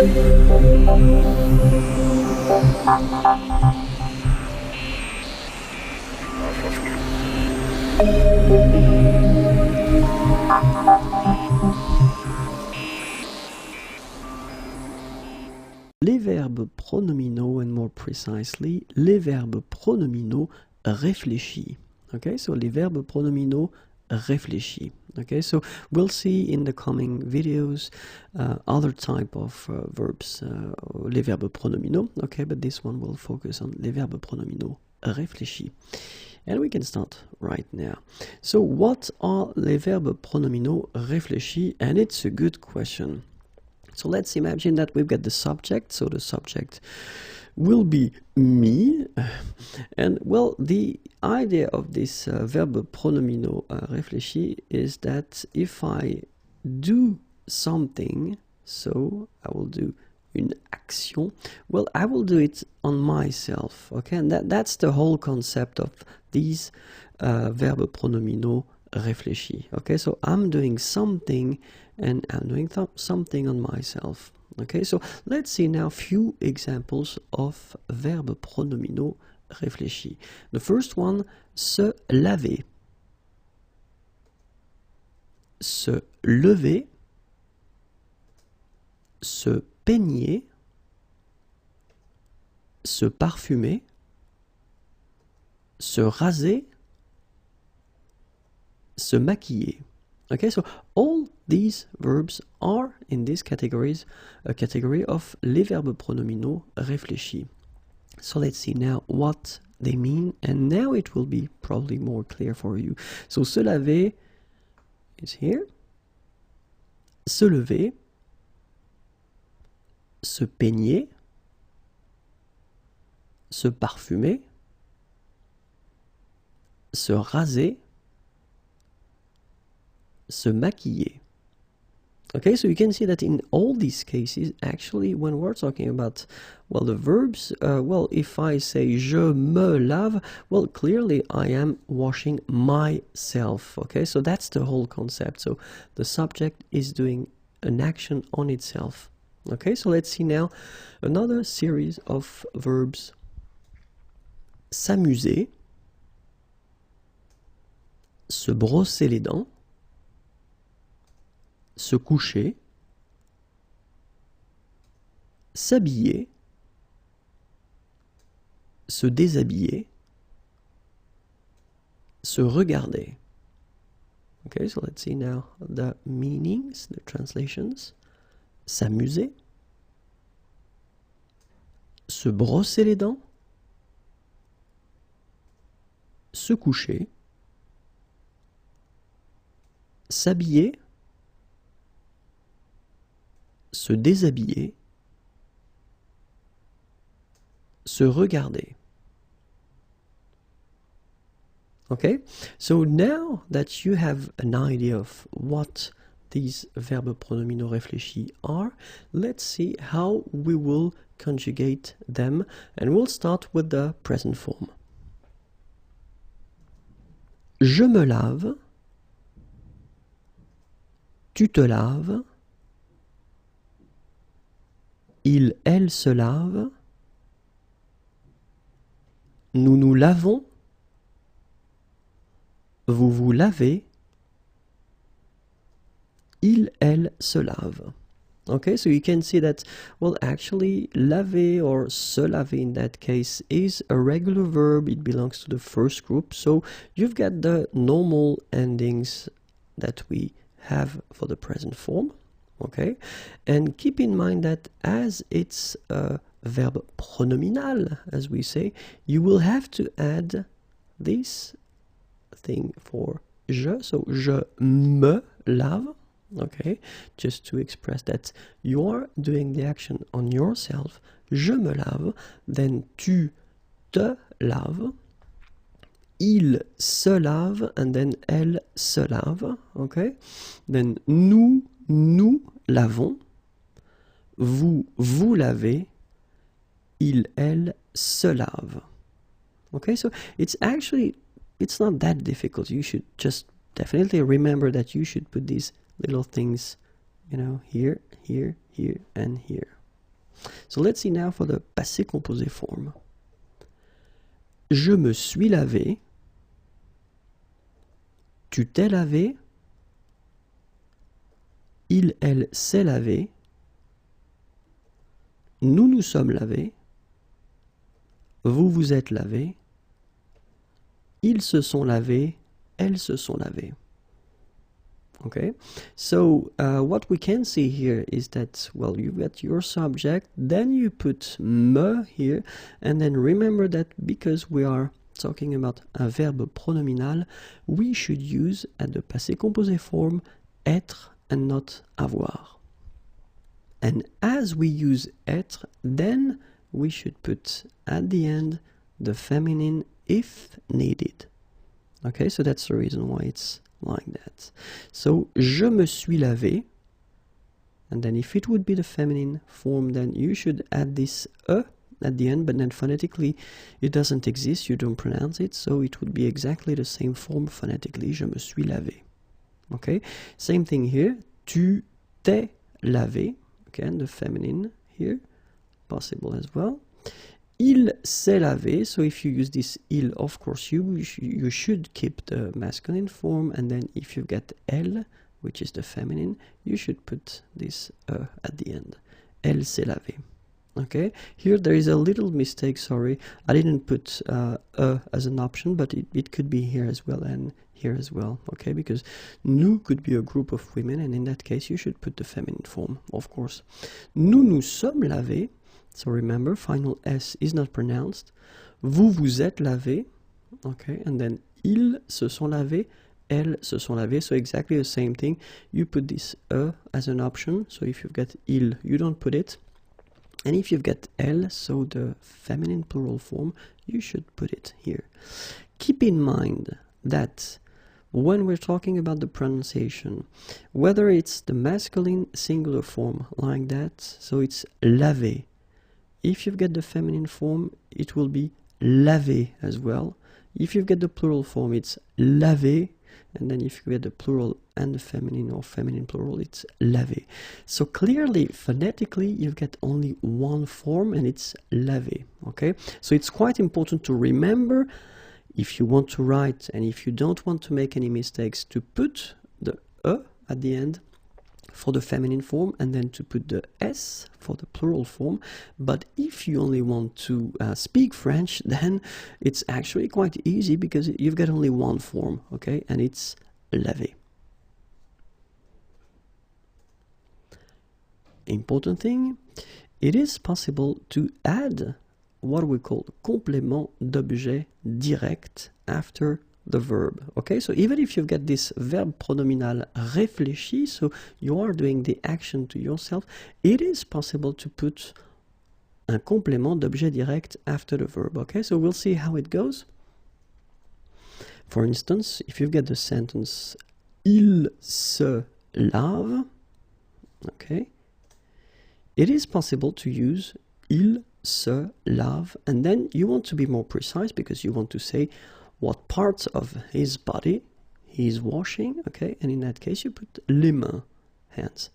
Les verbes pronominaux, and more precisely, les verbes pronominaux réfléchis. Okay, so les verbes pronominaux réfléchis. Okay, so we'll see in the coming videos other type of verbs, les verbes pronominaux. Okay, but this one will focus on les verbes pronominaux réfléchis. And we can start right now. So what are les verbes pronominaux réfléchis? And it's a good question. So let's imagine that we've got the subject. So the subject will be me. And well, the idea of this verbe pronominaux réfléchis is that if I do something, so I will do une action, well, I will do it on myself, okay? And that's the whole concept of these verbes pronominaux réfléchis, okay? So I'm doing something and I'm doing something on myself, okay? So let's see now a few examples of verbes pronominaux réfléchis. The first one, se laver, se lever, se peigner, se parfumer, se raser, se maquiller. Okay, so all these verbs are in these categories, a category of les verbes pronominaux réfléchis. So let's see now what they mean, and now it will be probably more clear for you. So se laver is here, se lever, se peigner, se parfumer, se raser, se maquiller. Okay, so you can see that in all these cases, actually, when we're talking about, well, the verbs, well, if I say je me lave, well, clearly I am washing myself. Okay, so that's the whole concept. So the subject is doing an action on itself. Okay, so let's see now another series of verbs. S'amuser, se brosser les dents, se coucher, s'habiller, se déshabiller, se regarder. Okay, so let's see now the meanings, the translations. S'amuser, se brosser les dents, se coucher, s'habiller, se déshabiller, se regarder. Okay, so now that you have an idea of what these verbes pronominaux réfléchis are, let's see how we will conjugate them, and we'll start with the present form. Je me lave, tu te laves, il, elle se lave, nous nous lavons, vous vous lavez, il, elle se lave. Okay, so you can see that, well, actually, laver or se laver in that case is a regular verb. It belongs to the first group. So you've got the normal endings that we have for the present form. Okay, and keep in mind that as it's a verb pronominal, as we say, you will have to add this thing for je. So je me lave. Okay, just to express that you are doing the action on yourself. Je me lave, then tu te laves, il se lave, and then elle se lave. Okay, then nous nous lavons, vous vous lavez, il elle se lave. Okay, so it's not that difficult. You should just definitely remember that you should put these little things, you know, here, here, here, and here. So let's see now for the passé composé form. Je me suis lavé. Tu t'es lavé. Il, elle s'est lavé. Nous nous sommes lavés. Vous vous êtes lavé. Ils se sont lavés. Elles se sont lavées. Okay, so what we can see here is that, well, you got your subject, then you put me here, and then remember that because we are talking about a verbe pronominal, we should use at the passé composé form être and not avoir. And as we use être, then we should put at the end the feminine if needed. Okay, so that's the reason why it's like that. So, je me suis lavé. And then if it would be the feminine form, then you should add this e at the end, but then phonetically it doesn't exist, you don't pronounce it, so it would be exactly the same form phonetically, je me suis lavé. Okay, same thing here, tu t'es lavé. Okay, and the feminine here, possible as well. Il s'est lavé, so if you use this il, of course you should keep the masculine form, and then if you get elle, which is the feminine, you should put this at the end. Elle s'est lavé. Okay, here there is a little mistake, sorry, I didn't put as an option, but it could be here as well and here as well, okay, because nous could be a group of women, and in that case you should put the feminine form, of course. Nous nous sommes lavés. So remember, final S is not pronounced. Vous vous êtes lavé. Okay, and then ils se sont lavés. Elles se sont lavées. So exactly the same thing. You put this E as an option. So if you've got il, you don't put it. And if you've got elle, so the feminine plural form, you should put it here. Keep in mind that when we're talking about the pronunciation, whether it's the masculine singular form like that, so it's lavé. If you've got the feminine form, it will be lavé as well. If you've got the plural form, it's lavé. And then if you get the plural and the feminine or feminine plural, it's lavé. So clearly, phonetically, you've got only one form, and it's lavé. Okay? So it's quite important to remember, if you want to write and if you don't want to make any mistakes, to put the E at the end for the feminine form, and then to put the S for the plural form. But if you only want to speak French, then it's actually quite easy, because you've got only one form, okay, and it's lavé. Important thing, it is possible to add what we call complément d'objet direct after the verb. Okay, so even if you've got this verb pronominal réfléchis, so you are doing the action to yourself, it is possible to put un complément d'objet direct after the verb. Okay, so we'll see how it goes. For instance, if you've got the sentence il se lave, okay, it is possible to use il se lave, and then you want to be more precise, because you want to say what parts of his body he's washing, okay, and in that case you put les mains, hands.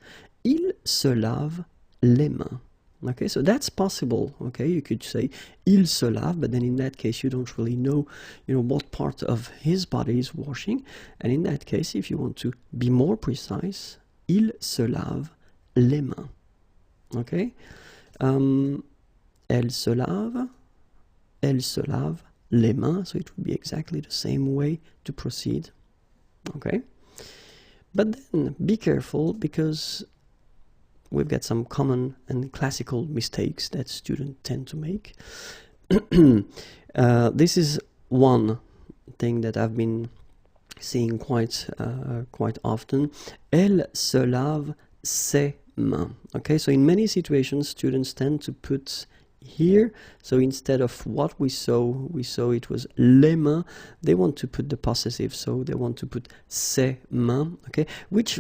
Il se lave les mains. Okay, so that's possible. Okay, you could say il se lave, but then in that case you don't really know, what part of his body is washing, and in that case, if you want to be more precise, il se lave les mains. Okay, elle se lave les mains, so it would be exactly the same way to proceed. Okay, but then be careful, because we've got some common and classical mistakes that students tend to make. This is one thing that I've been seeing quite often. Elle se lave ses mains. Okay, so in many situations, students tend to put here, so instead of what we saw it was les mains, they want to put the possessive, so they want to put ses mains, okay, which,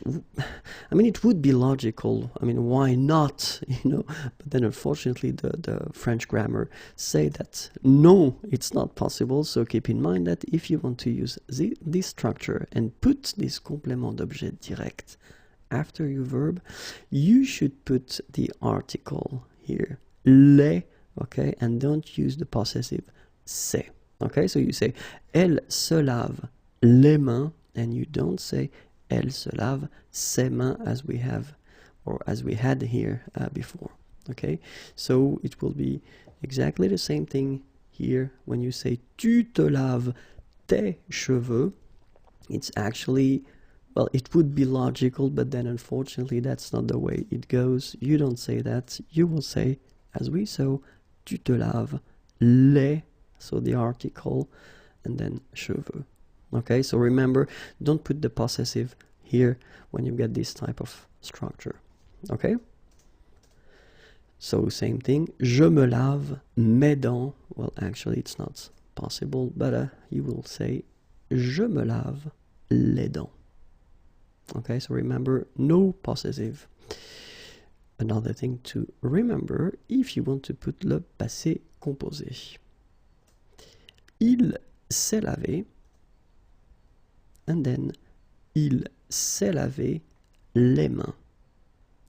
I mean, it would be logical, I mean, why not, but then unfortunately the French grammar say that no, it's not possible, so keep in mind that if you want to use this structure and put this complément d'objet direct after your verb, you should put the article here. Les, okay, and don't use the possessive c'est. Okay, so you say elle se lave les mains, and you don't say elle se lave ses mains as we have, or as we had here before. Okay, so it will be exactly the same thing here when you say tu te laves tes cheveux. It's actually, well, it would be logical, but then unfortunately that's not the way it goes. You don't say that. You will say, as we saw, tu te laves les, so the article, and then cheveux. Okay, so remember, don't put the possessive here when you get this type of structure. Okay? So same thing, je me lave mes dents. Well, actually it's not possible, but you will say je me lave les dents. Okay, so remember, no possessive. Another thing to remember if you want to put le passé composé. Il s'est lavé, and then il s'est lavé les mains.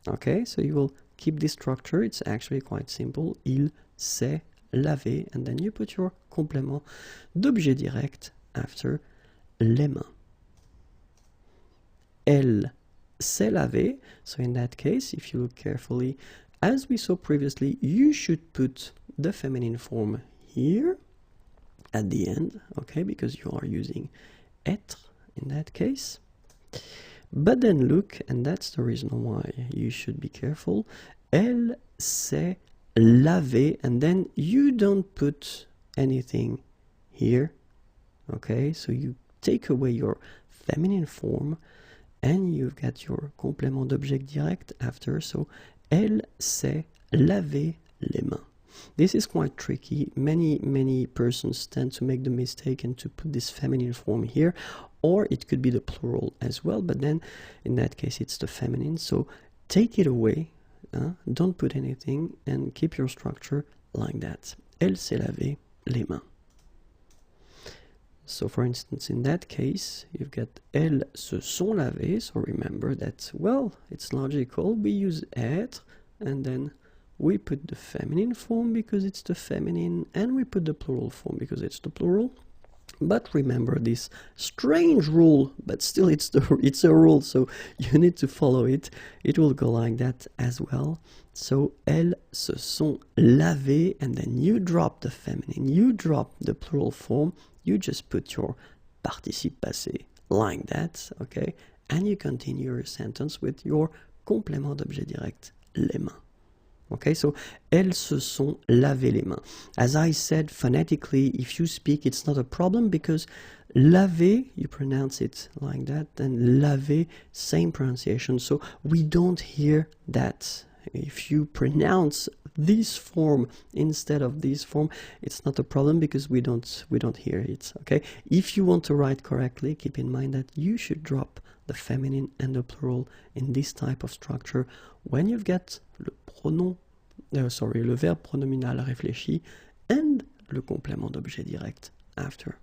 Okay, so you will keep this structure. It's actually quite simple. Il s'est lavé, and then you put your complément d'objet direct after les mains. Elle s'est lavé. So in that case, if you look carefully, as we saw previously, you should put the feminine form here at the end, okay, because you are using être in that case. But then look, and that's the reason why you should be careful, elle s'est lavée, and then you don't put anything here, okay, so you take away your feminine form, and you've got your complément d'objet direct after, so elle s'est lavé les mains. This is quite tricky. Many persons tend to make the mistake and to put this feminine form here, or it could be the plural as well, but then in that case it's the feminine, so take it away, don't put anything, and keep your structure like that. Elle s'est lavé les mains. So for instance, in that case, you've got elles se sont lavées, so remember that, well, it's logical, we use être, and then we put the feminine form because it's the feminine, and we put the plural form because it's the plural. But remember this strange rule, but still it's a rule, so you need to follow it. It will go like that as well. So elles se sont lavées, and then you drop the feminine, you drop the plural form, you just put your participe passé like that, okay? And you continue your sentence with your complément d'objet direct, les mains. Okay, so elles se sont lavées les mains. As I said, phonetically, if you speak, it's not a problem because laver, you pronounce it like that, and laver, same pronunciation. So we don't hear that. If you pronounce this form instead of this form, it's not a problem because we don't hear it. Okay, if you want to write correctly, keep in mind that you should drop the feminine and the plural in this type of structure when you've got le verbe pronominal réfléchi and le complément d'objet direct after.